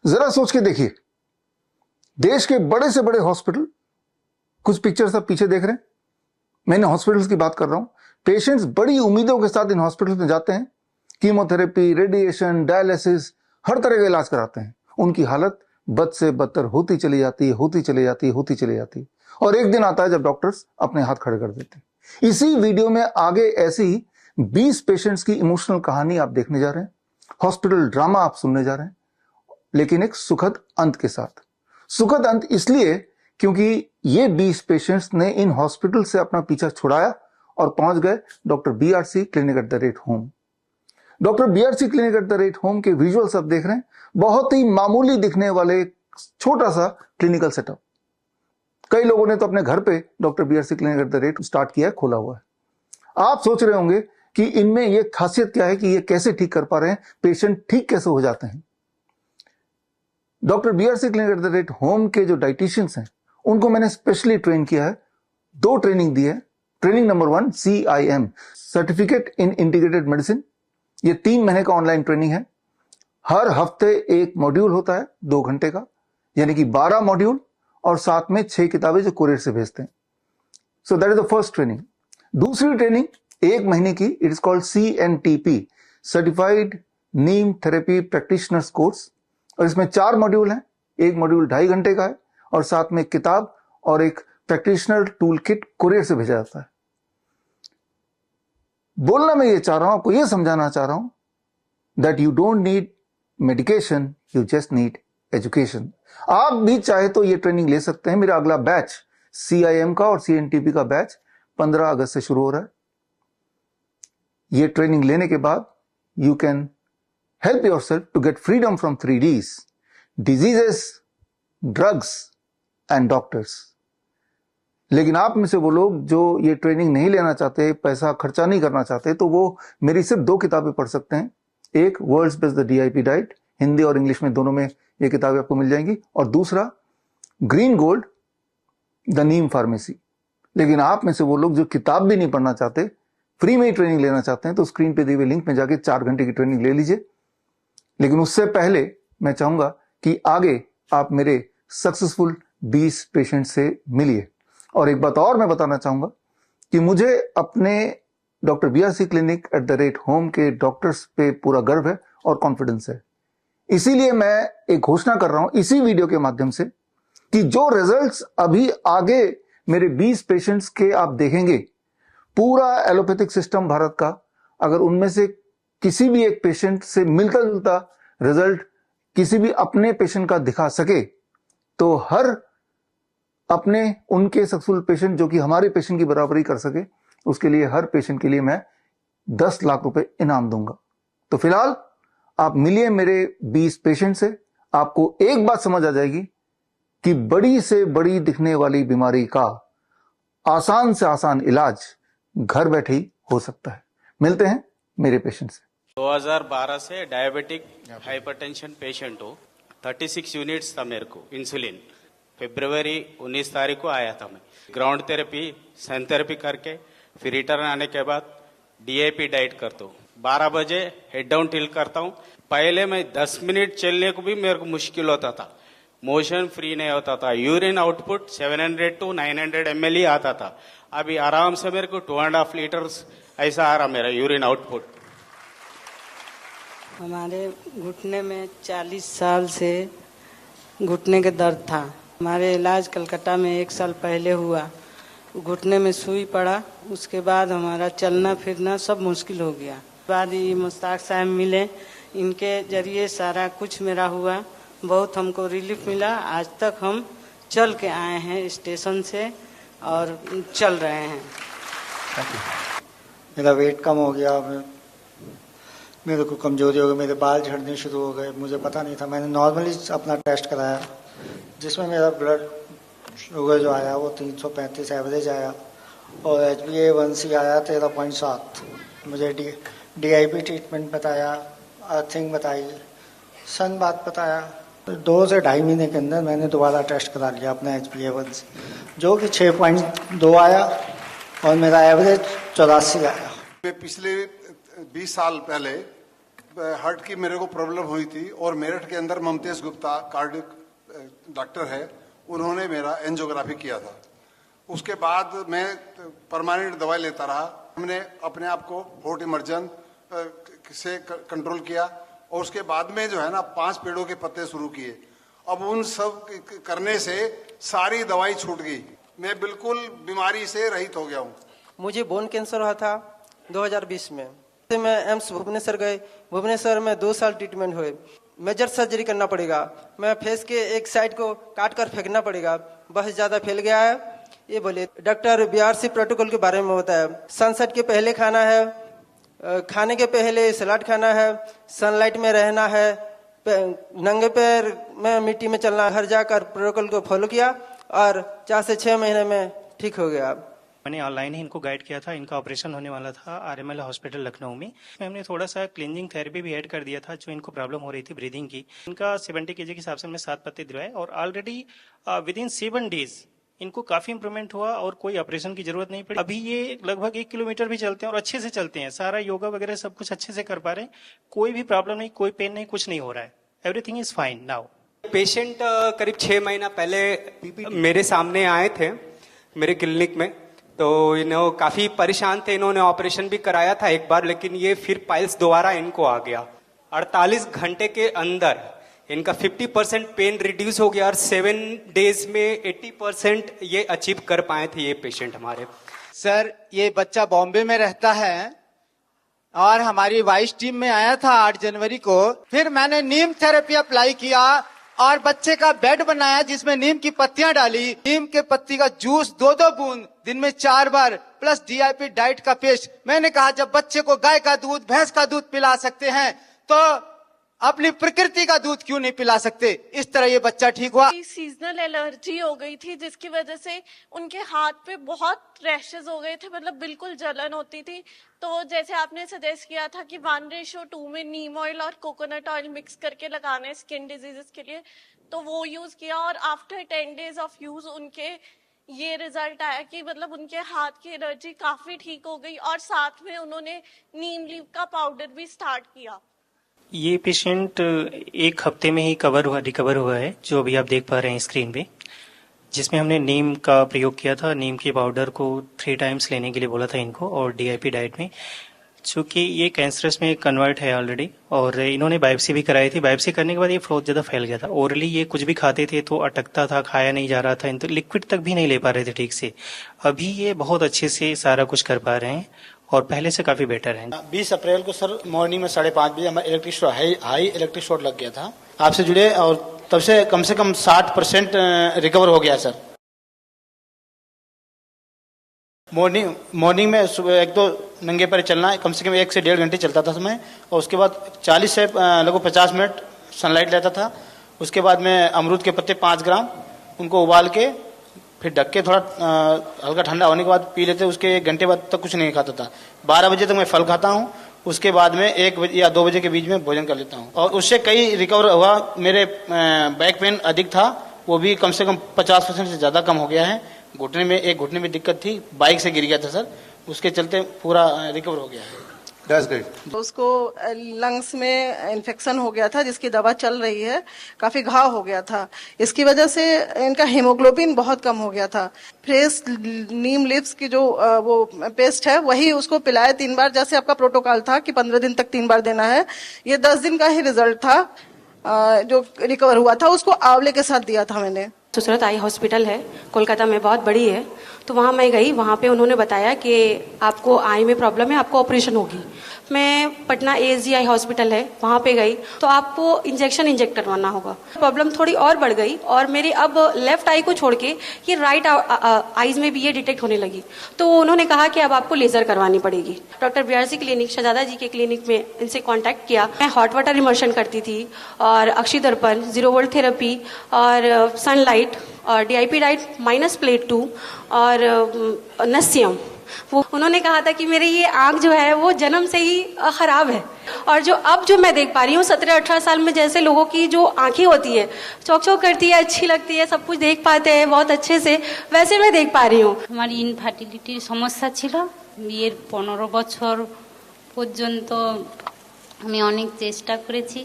जरा सोच के देखिए, देश के बड़े से बड़े हॉस्पिटल, कुछ पिक्चर्स आप पीछे देख रहे हैं, मैंने हॉस्पिटल्स की बात कर रहा हूं। पेशेंट्स बड़ी उम्मीदों के साथ इन हॉस्पिटल्स में जाते हैं, कीमोथेरेपी, रेडिएशन, डायलिसिस, हर तरह का इलाज कराते हैं। उनकी हालत बद से बदतर होती चली जाती है, होती चली जाती है, होती चली जाती है, और एक दिन आता है जब डॉक्टर्स अपने हाथ खड़े कर देते हैं। इसी वीडियो में आगे ऐसी 20 पेशेंट्स की इमोशनल कहानी आप देखने जा रहे हैं, हॉस्पिटल ड्रामा आप सुनने जा रहे हैं, लेकिन एक सुखद अंत के साथ। सुखद अंत इसलिए क्योंकि ये 20 पेशेंट्स ने इन हॉस्पिटल से अपना पीछा छुड़ाया और पहुंच गए doctor BRC clinic at the rate home. Doctor BRC clinic at the rate home के विजुअल्स आप देख रहे हैं, बहुत ही मामूली दिखने वाले छोटा सा क्लिनिकल सेटअप। कई लोगों ने तो अपने घर पे doctor BRC clinic at the rate start किया है, खोला हुआ है। आप सोच रहे होंगे कि इनमें यह खासियत क्या है कि ये कैसे ठीक कर पा रहे हैं, पेशेंट ठीक कैसे हो जाते हैं। Doctor BRC clinic at the rate home के जो डाइटिशियंस हैं, उनको मैंने स्पेशली ट्रेन किया है, 2 ट्रेनिंग दी है। Training number 1 CIM, certificate in integrated medicine. ये 3 महीने का ऑनलाइन ट्रेनिंग है। हर हफ्ते एक मॉड्यूल होता है 2 घंटे का, यानी कि 12 मॉड्यूल, और साथ में 6 किताबें जो कुरियर से भेजते हैं। So that is the first training. दूसरी ट्रेनिंग 1 महीने की, it is called CNTP, certified Neem therapy practitioners course, और इसमें 4 मॉड्यूल हैं। एक मॉड्यूल 2.5 घंटे का है, और साथ में एक किताब और एक प्रैक्टिशनर टूल किट कुरियर से भेजा जाता है। बोलना मैं ये चाह रहा हूं, आपको ये समझाना चाह रहा हूं that you don't need medication, you just need education. आप भी चाहे तो ये ट्रेनिंग ले सकते हैं। मेरा अगला बैच CIM का और CNTP का बैच 15 अगस्त से शुरू हो रहा है। ये ट्रेनिंग लेने के बाद you can help yourself to get freedom from 3Ds, diseases, drugs and doctors. लेकिन आप में से वो लोग जो ये ट्रेनिंग नहीं लेना चाहते, पैसा खर्चा नहीं करना चाहते, तो वो मेरी सिर्फ 2 किताबें पढ़ सकते हैं। एक world's best the DIP diet, Hindi और इंग्लिश में दोनों में ये किताबें आपको मिल जाएंगी, और दूसरा green gold the Neem pharmacy. लेकिन आप में से वो लोग जो किताब भी नहीं पढ़ना चाहते, फ्री में ही ट्रेनिंग लेना चाहते हैं, तो स्क्रीन पे दिए हुए लिंक में जाके 4 घंटे की ट्रेनिंग ले लीजिए। लेकिन उससे पहले मैं चाहूंगा कि आगे आप मेरे सक्सेसफुल 20 पेशेंट से मिलिए। और एक बात और मैं बताना चाहूंगा कि मुझे अपने doctor BRC clinic at the rate home के डॉक्टर्स पे पूरा गर्व है और कॉन्फिडेंस है। इसीलिए मैं एक घोषणा कर रहा हूं इसी वीडियो के माध्यम से कि जो रिजल्ट्स अभी आगे मेरे 20 पेशेंट्स के आप देखेंगे, पूरा एलोपैथिक सिस्टम भारत का, अगर उनमें से किसी भी एक पेशेंट से मिलता जुलता रिजल्ट किसी भी अपने पेशेंट का दिखा सके, तो हर अपने उनके सक्सेसफुल पेशेंट जो कि हमारे पेशेंट की बराबरी कर सके, उसके लिए हर पेशेंट के लिए मैं 10 लाख रुपए इनाम दूंगा। तो फिलहाल आप मिलिए मेरे 20 पेशेंट से, आपको एक बात समझ आ जाएगी कि बड़ी से बड़ी दिखने वाली बीमारी का आसान से आसान इलाज घर बैठे ही हो सकता है। मिलते हैं मेरे पेशेंट से। 2012 से डायबिटिक हाइपरटेंशन पेशेंट हूँ। 36 यूनिट्स था मेरे को इंसुलिन। फरवरी 19 तारीख को आया था मैं। ग्राउंड थेरेपी, सन थेरेपी करके फिर रिटर्न आने के बाद DIP डाइट करता हूँ। 12 बजे हेड डाउन टिल करता हूँ। पहले मैं 10 मिनट चलने को भी मेरे को मुश्किल होता था, मोशन फ्री नहीं होता था। यूरिन आउटपुट 700 to 900 ml ही आता था। अभी आराम से मेरे को 2.5 लीटर्स ऐसा आ रहा मेरा यूरिन आउटपुट। हमारे घुटने में 40 साल से घुटने के दर्द था। हमारे इलाज कलकत्ता में 1 साल पहले हुआ। घुटने में सुई पड़ा, उसके बाद हमारा चलना फिरना सब मुश्किल हो गया। बाद ये मुश्ताक साहब मिले, इनके जरिए सारा कुछ मेरा हुआ, बहुत हमको रिलीफ मिला। आज तक हम चल के आए हैं स्टेशन से और चल रहे हैं। मेरा वेट कम हो गया, मेरे को कमजोरी हो गई, मेरे बाल झड़ने शुरू हो गए। मुझे पता नहीं था। मैंने नॉर्मली अपना टेस्ट कराया, जिसमें मेरा ब्लड शुगर जो आया वो 335 एवरेज आया, और HbA1c आया 13.7। मुझे DIP ट्रीटमेंट बताया, अर्थिंग बताई, सन बात बताया। 2 से 2.5 महीने के अंदर मैंने दोबारा टेस्ट करा लिया अपना HbA1c, जो कि 6.2 आया, और मेरा एवरेज 84 आया। पिछले 20 साल पहले हार्ट की मेरे को प्रॉब्लम हुई थी और मेरठ के अंदर ममतेज गुप्ता कार्डियक डॉक्टर है, उन्होंने मेरा एंजियोग्राफी किया था। उसके बाद मैं परमानेंट दवाई लेता रहा। हमने अपने आप को फोर्ट इमर्जन से कंट्रोल किया और उसके बाद में जो है ना 5 पेड़ों के पत्ते शुरू किए। अब उन सब करने से सारी दवाई छूट गई, मैं बिल्कुल बीमारी से रहित हो गया हूँ। मुझे बोन कैंसर हुआ था 2020 में। मैं एम्स भुवनेश्वर गए, भुवनेश्वर में 2 साल ट्रीटमेंट हुए। मेजर सर्जरी करना पड़ेगा, मैं फेस के एक साइड को काट कर फेंकना पड़ेगा, बहुत ज्यादा फैल गया है ये बोले। डॉक्टर बीआरसी प्रोटोकॉल के बारे में बताया, सनसेट के पहले खाना है, खाने के पहले सलाद खाना है, सनलाइट में रहना है, नंगे पैर में मिट्टी में चलना, हर जाकर प्रोटोकॉल को फॉलो किया और 4 से 6 महीने में ठीक हो गया। मैंने ऑनलाइन ही इनको गाइड किया था। इनका ऑपरेशन होने वाला था आरएमएल हॉस्पिटल लखनऊ में। हमने थोड़ा सा क्लींजिंग थेरेपी भी ऐड कर दिया था जो इनको प्रॉब्लम हो रही थी ब्रीदिंग की। इनका 70 kg के हिसाब से हमने 7 पत्ते दिलवाए और ऑलरेडी विद इन 7 डेज इनको काफी इंप्रूवमेंट हुआ और कोई ऑपरेशन की जरूरत नहीं पड़ी। अभी ये लगभग 1 किलोमीटर भी चलते हैं और अच्छे से चलते हैं, सारा योगा वगैरह सब कुछ अच्छे से कर पा रहे हैं, कोई भी प्रॉब्लम नहीं, कोई पेन नहीं, कुछ नहीं हो रहा है, everything is fine now. Patient करीब 6 महीना पहले मेरे सामने आए थे मेरे क्लिनिक में, तो इन्हों काफी परेशान थे। इन्होंने ऑपरेशन भी कराया था एक बार, लेकिन ये फिर पाइल्स दोबारा इनको आ गया। 48 घंटे के अंदर इनका 50% पेन रिड्यूस हो गया और 7 डेज में 80% ये अचीव कर पाए थे ये पेशेंट हमारे। सर, ये बच्चा बॉम्बे में रहता है और हमारी वाइस टीम में आया था 8 जनवरी को। फिर मैंने नीम थेरेपी अप्लाई किया और बच्चे का बेड बनाया जिसमें नीम की पत्तियां डाली, नीम के पत्ती का जूस 2-2 बूंद दिन में 4 बार प्लस डीआईपी डाइट का पेस्ट। मैंने कहा जब बच्चे को गाय का दूध, भैंस का दूध पिला सकते हैं तो अपनी प्रकृति का दूध क्यों नहीं पिला सकते। इस तरह ये बच्चा ठीक हुआ। सीजनल एलर्जी हो गई थी जिसकी वजह से उनके हाथ पे बहुत रैशेस हो गए थे, मतलब बिल्कुल जलन होती थी। तो जैसे आपने सजेस्ट किया था कि 1:2 में नीम ऑयल और कोकोनट ऑयल मिक्स करके लगाने स्किन डिजीजेस के लिए, तो वो यूज किया और आफ्टर 10 डेज ऑफ यूज उनके ये रिजल्ट आया कि मतलब उनके हाथ की एलर्जी काफी ठीक हो गई और साथ में उन्होंने नीम लीफ का पाउडर भी स्टार्ट किया। ये पेशेंट 1 हफ्ते में ही रिकवर हुआ है, जो अभी आप देख पा रहे हैं स्क्रीन पे, जिसमें हमने नीम का प्रयोग किया था। नीम के पाउडर को 3 टाइम्स लेने के लिए बोला था इनको और डीआईपी डाइट में, चूंकि ये कैंसरस में कन्वर्ट है ऑलरेडी और इन्होंने बायोप्सी भी कराई थी। बायोप्सी करने के बाद ये बहुत ज़्यादा फैल गया था। ओरली ये कुछ भी खाते थे तो अटकता था, खाया नहीं जा रहा था, तो लिक्विड तक भी नहीं ले पा रहे थे ठीक से। अभी ये बहुत अच्छे से सारा कुछ कर पा रहे हैं और पहले से काफी बेटर है। 20 अप्रैल को सर मॉर्निंग में 5:30 बजे हमारा electric short high electric short लग गया था। आपसे जुड़े और तब से कम 60% रिकवर हो गया सर। मॉर्निंग में सुबह 1-2 नंगे पैर चलना कम से कम 1 से 1.5 घंटे चलता था समय, और उसके बाद 40 से लगभग 50 मिनट सनलाइट लेता था। उसके बाद में अमरूद के पत्ते 5 ग्राम उनको उबाल के फिर ढक के थोड़ा हल्का ठंडा होने के बाद पी लेते। उसके 1 घंटे बाद तक कुछ नहीं खाता था। 12 बजे तक मैं फल खाता हूँ, उसके बाद में 1 बजे या 2 बजे के बीच में भोजन कर लेता हूँ और उससे कई रिकवर हुआ। मेरे बैक पेन अधिक था, वो भी कम से कम 50% से ज़्यादा कम हो गया है। एक घुटने में दिक्कत थी, बाइक से गिर गया था सर, उसके चलते पूरा रिकवर हो गया है। That's great. उसको लंग्स में इन्फेक्शन हो गया था जिसकी दवा चल रही है, काफी घाव हो गया था, इसकी वजह से इनका हीमोग्लोबिन बहुत कम हो गया था। फ्रेश नीम लीव्स की जो वो पेस्ट है वही उसको पिलाया 3 बार, जैसे आपका प्रोटोकॉल था कि 15 दिन तक 3 बार देना है। ये 10 दिन का ही रिजल्ट था जो रिकवर हुआ था, उसको आंवले के साथ दिया था मैंने। सूरत आई हॉस्पिटल है कोलकाता में, बहुत बड़ी है, तो वहाँ मैं गई। वहाँ पे उन्होंने बताया कि आपको आई में प्रॉब्लम है, आपको ऑपरेशन होगी। मैं पटना ASGI हॉस्पिटल है वहाँ पे गई तो आपको इंजेक्शन इंजेक्ट करवाना होगा। प्रॉब्लम थोड़ी और बढ़ गई और मेरी अब लेफ्ट आई को छोड़ के ये राइट आईज में भी ये डिटेक्ट होने लगी। तो उन्होंने कहा कि अब आपको लेजर करवानी पड़ेगी। डॉक्टर BRC क्लिनिक, शहजादा जी के क्लिनिक में इनसे कॉन्टैक्ट किया। मैं हॉट वाटर इमर्शन करती थी और अक्षी दर्पण, 0 वोल्ट थेरेपी और सनलाइट और DIP डाइट माइनस प्लेट 2 और नस्यम। वो उन्होंने कहा था कि मेरी ये आंख जो है वो जन्म से ही खराब है और जो मैं देख पा रही हूँ 17-18 साल में जैसे लोगों की जो आंखें होती है, चौक चौक करती है, अच्छी लगती है, सब कुछ देख पाते हैं बहुत अच्छे से, वैसे मैं देख पा रही हूँ। हमारी इनफार्टिलिटीर समस्या ছিল, বিয়ের 15 বছর পর্যন্ত আমি অনেক চেষ্টা করেছি,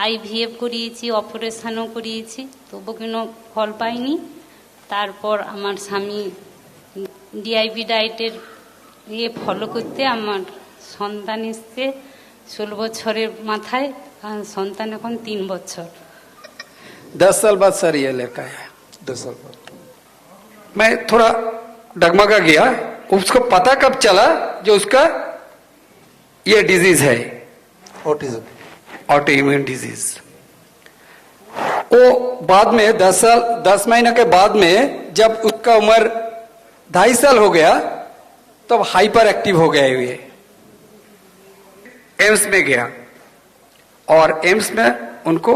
আইভিএফ করিয়েছি, অপারেশনও করিয়েছি, তবু কোনো ফল পাইনি। তারপর আমার স্বামী ডিআইপি ডায়েটের ফলো করতে আমার সন্তান এসছে 16 বছরের মাথায়, আর সন্তান এখন 3 বছর। 10 साल बाद सर ये लड़का है, 10 साल बाद मैं थोड़ा डगमगा गया। उसको पता कब चला जो उसका ये डिजीज है, ऑटिज्म, ऑटो इम्यून डिजीज। वो बाद में 10 महीने के बाद में जब उसका उम्र 2.5 साल हो गया तब हाइपर एक्टिव हो गए हुए। एम्स में गया और एम्स में उनको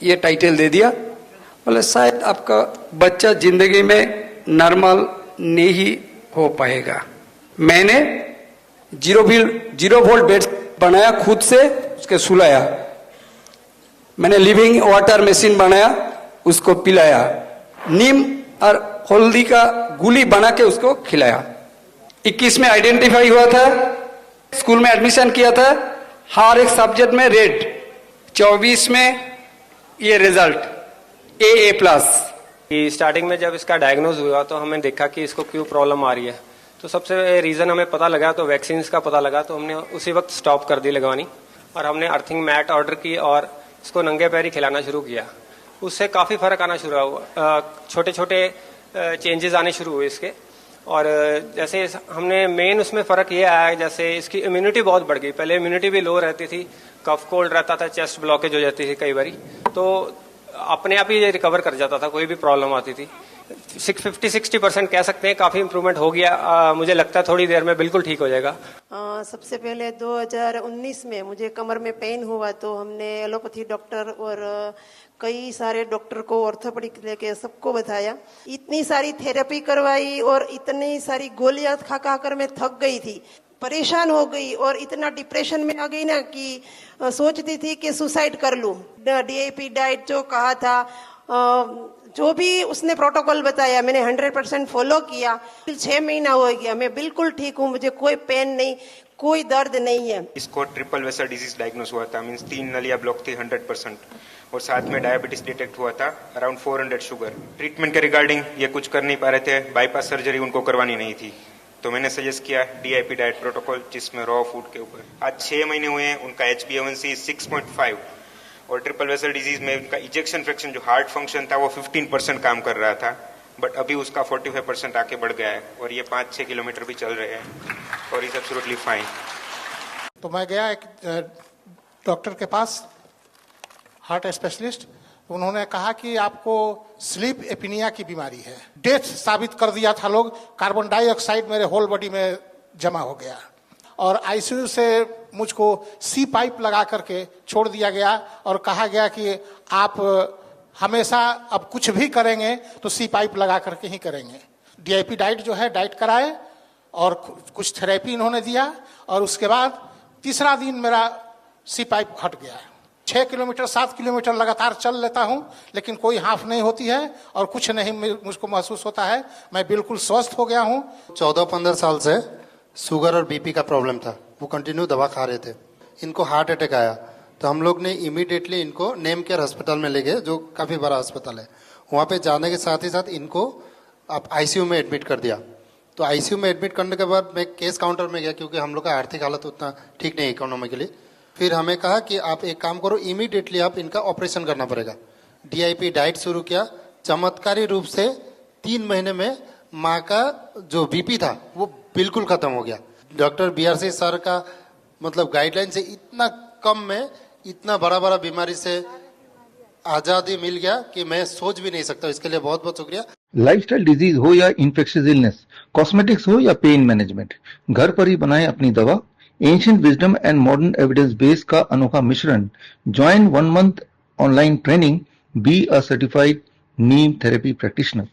ये टाइटल दे दिया, बोले शायद आपका बच्चा जिंदगी में नॉर्मल नहीं हो पाएगा। मैंने 0 वोल्ट बेड बनाया, खुद से उसके सुलाया। मैंने लिविंग वाटर मशीन बनाया, उसको पिलाया। नीम और हल्दी का गोली बना के उसको खिलाया। 21 में आइडेंटिफाई हुआ था, स्कूल में एडमिशन किया था, हर एक सब्जेक्ट में रेड। 24 में ये रिजल्ट AA+। स्टार्टिंग में जब इसका डायग्नोज हुआ तो हमें देखा कि इसको क्यों प्रॉब्लम आ रही है, तो सबसे रीज़न हमें पता लगा, तो वैक्सीन का पता लगा, तो हमने उसी वक्त स्टॉप कर दी लगवानी और हमने अर्थिंग मैट ऑर्डर की और इसको नंगे पैर ही खिलाना शुरू किया। उससे काफ़ी फर्क आना शुरू हुआ, छोटे छोटे चेंजेस आने शुरू हुए इसके। और जैसे हमने मेन उसमें फ़र्क ये आया, जैसे इसकी इम्यूनिटी बहुत बढ़ गई। पहले इम्यूनिटी भी लो रहती थी, कफ कोल्ड रहता था, चेस्ट ब्लॉकेज हो जाती थी कई बारी, तो अपने आप ही ये रिकवर कर जाता था, कोई भी प्रॉब्लम आती थी। 50-60% कह सकते हैं, काफ़ी इम्प्रूवमेंट हो गया। मुझे लगता है थोड़ी देर में बिल्कुल ठीक हो जाएगा। सबसे पहले 2019 में मुझे कमर में पेन हुआ, तो हमने एलोपैथी डॉक्टर और कई सारे डॉक्टर को, ऑर्थोपेडिक लेके सबको बताया। इतनी सारी थेरेपी करवाई और इतनी सारी गोलियां खा खा कर मैं थक गई थी, परेशान हो गई और इतना डिप्रेशन में आ गई ना कि सोचती थी कि सुसाइड कर लूं। डीआईपी डाइट जो कहा था, जो भी उसने प्रोटोकॉल बताया, मैंने 100% फॉलो किया। 6 महीना हो गया, मैं बिल्कुल ठीक हूँ, मुझे कोई पेन नहीं, कोई दर्द नहीं है। इसको ट्रिपल वेसल डिजीज डायग्नोस हुआ था, मींस 3 नलियां ब्लॉक थी 100%, और साथ में डायबिटीज डिटेक्ट हुआ था, अराउंड 400 शुगर। ट्रीटमेंट के रिगार्डिंग ये कुछ कर नहीं पा रहे थे, बाईपास सर्जरी उनको करवानी नहीं थी, तो मैंने सजेस्ट किया डीआईपी डाइट प्रोटोकॉल, जिसमें रॉ फूड के ऊपर। आज 6 महीने हुए हैं, उनका HbA1c 6.5 और ट्रिपल वेसल डिजीज में उनका इजेक्शन फ्रैक्शन जो हार्ट फंक्शन था वो 15% काम कर रहा था, बट अभी उसका 45% आके बढ़ गया है और ये 5-6 किलोमीटर भी चल रहे हैं और इज एब्सोल्युटली फाइन। तो मैं गया एक डॉक्टर के पास, हार्ट स्पेशलिस्ट। उन्होंने कहा कि आपको स्लीप एपिनिया की बीमारी है। डेथ साबित कर दिया था लोग, कार्बन डाइऑक्साइड मेरे होल बॉडी में जमा हो गया और आईसीयू से मुझको सी पाइप लगा करके छोड़ दिया गया और कहा गया कि आप हमेशा अब कुछ भी करेंगे तो सी पाइप लगा करके ही करेंगे। डीआईपी डाइट जो है, डाइट कराए और कुछ थेरेपी इन्होंने दिया और उसके बाद तीसरा दिन मेरा सी पाइप हट गया। 6 किलोमीटर 7 किलोमीटर लगातार चल लेता हूं, लेकिन कोई हाफ नहीं होती है और कुछ नहीं मुझको महसूस होता है। मैं बिल्कुल स्वस्थ हो गया हूं। 14-15 साल से शुगर और बीपी का प्रॉब्लम था, वो कंटिन्यू दवा खा रहे थे। इनको हार्ट अटैक आया तो हम लोग ने इमीडिएटली इनको नेम केयर अस्पताल में ले गए, जो काफ़ी बड़ा अस्पताल है। वहाँ पे जाने के साथ ही साथ इनको आप आईसीयू में एडमिट कर दिया। तो आईसीयू में एडमिट करने के बाद मैं केस काउंटर में गया, क्योंकि हम लोग का आर्थिक हालत उतना ठीक नहीं इकोनॉमिकली। फिर हमें कहा कि आप एक काम करो, इमीडिएटली आप इनका ऑपरेशन करना पड़ेगा। डीआईपी डाइट शुरू किया, चमत्कारी रूप से 3 महीने में माँ का जो बीपी था वो बिल्कुल खत्म हो गया। डॉक्टर BRC सर का मतलब गाइडलाइन से इतना कम में इतना बड़ा बीमारी से आजादी मिल गया कि मैं सोच भी नहीं सकता। इसके लिए बहुत बहुत शुक्रिया। लाइफस्टाइल डिजीज हो या इन्फेक्शियस इलनेस, कॉस्मेटिक्स हो या पेन मैनेजमेंट, घर पर ही बनाएं अपनी दवा। Ancient wisdom and modern evidence base का अनोखा मिश्रण। Join 1 month online training, be a certified Neem therapy practitioner.